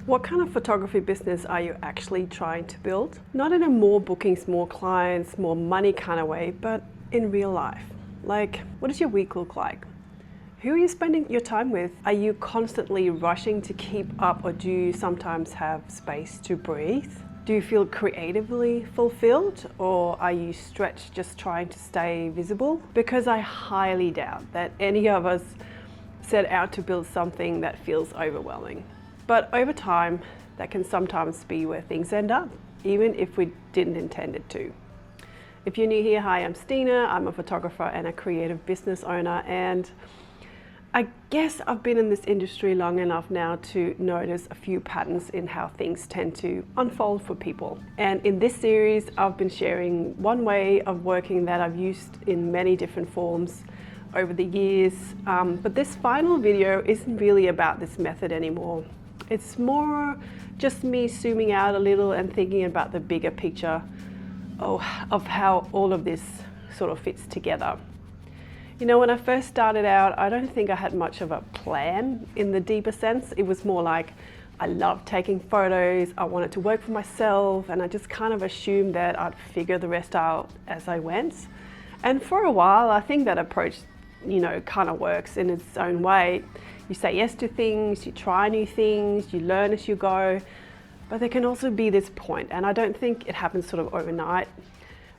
What kind of photography business are you actually trying to build? Not in a more bookings, more clients, more money kind of way, but in real life. Like, what does your week look like? Who are you spending your time with? Are you constantly rushing to keep up, or do you sometimes have space to breathe? Do you feel creatively fulfilled, or are you stretched just trying to stay visible? Because I highly doubt that any of us set out to build something that feels overwhelming. But over time, that can sometimes be where things end up, even if we didn't intend it to. If you're new here, hi, I'm Stina. I'm a photographer and a creative business owner, and I guess I've been in this industry long enough now to notice a few patterns in how things tend to unfold for people. And in this series, I've been sharing one way of working that I've used in many different forms over the years. But this final video isn't really about this method anymore. It's more just me zooming out a little and thinking about the bigger picture of how all of this sort of fits together. You know, when I first started out, I don't think I had much of a plan in the deeper sense. It was more like I loved taking photos, I wanted to work for myself, and I just kind of assumed that I'd figure the rest out as I went. And for a while, I think that approach, you know, kind of works in its own way. You say yes to things, you try new things, you learn as you go. But there can also be this point, and I don't think it happens sort of overnight,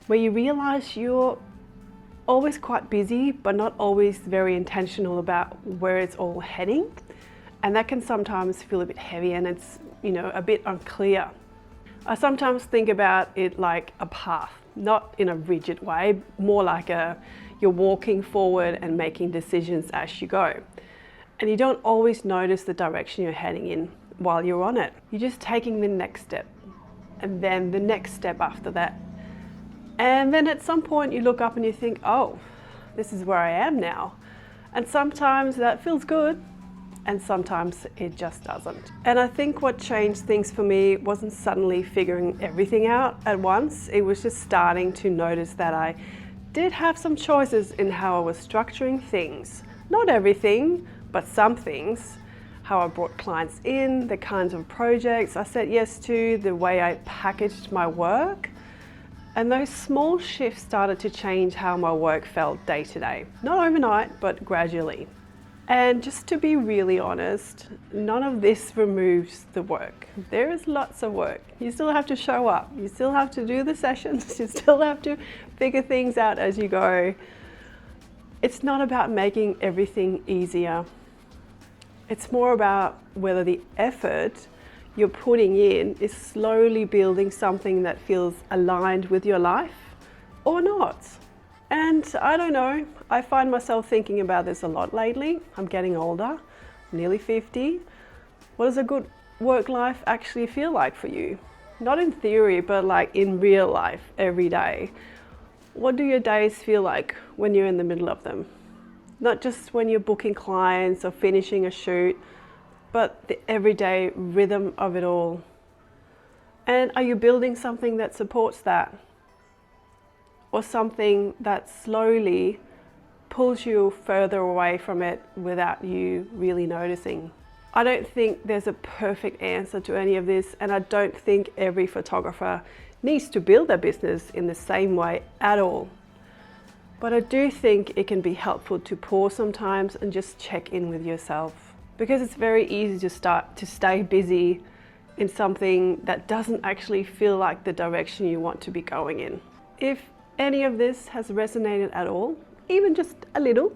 where you realize you're always quite busy, but not always very intentional about where it's all heading. And that can sometimes feel a bit heavy, and it's, you know, a bit unclear. I sometimes think about it like a path, not in a rigid way, more like you're walking forward and making decisions as you go. And you don't always notice the direction you're heading in while you're on it. You're just taking the next step, and then the next step after that. And then at some point you look up and you think, oh, this is where I am now. And sometimes that feels good, and sometimes it just doesn't. And I think what changed things for me wasn't suddenly figuring everything out at once. It was just starting to notice that I did have some choices in how I was structuring things. Not everything, but some things. How I brought clients in, the kinds of projects I said yes to, the way I packaged my work. And those small shifts started to change how my work felt day to day. Not overnight, but gradually. And just to be really honest, none of this removes the work. There is lots of work. You still have to show up. You still have to do the sessions. You still have to figure things out as you go. It's not about making everything easier. It's more about whether the effort you're putting in is slowly building something that feels aligned with your life or not. And I don't know, I find myself thinking about this a lot lately. I'm getting older, nearly 50. What does a good work life actually feel like for you? Not in theory, but like in real life, every day. What do your days feel like when you're in the middle of them? Not just when you're booking clients or finishing a shoot, but the everyday rhythm of it all. And are you building something that supports that? Or something that slowly pulls you further away from it without you really noticing? I don't think there's a perfect answer to any of this, and I don't think every photographer needs to build their business in the same way at all. But I do think it can be helpful to pause sometimes and just check in with yourself, because it's very easy to start to stay busy in something that doesn't actually feel like the direction you want to be going in. If any of this has resonated at all, even just a little,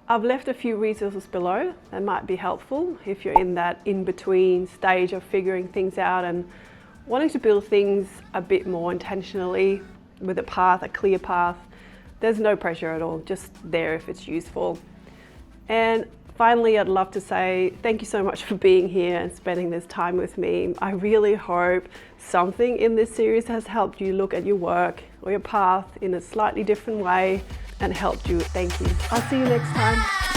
I've left a few resources below that might be helpful if you're in that in-between stage of figuring things out and wanting to build things a bit more intentionally with a path, a clear path. There's no pressure at all, just there if it's useful. And finally, I'd love to say thank you so much for being here and spending this time with me. I really hope something in this series has helped you look at your work or your path in a slightly different way and helped you. Thank you. I'll see you next time.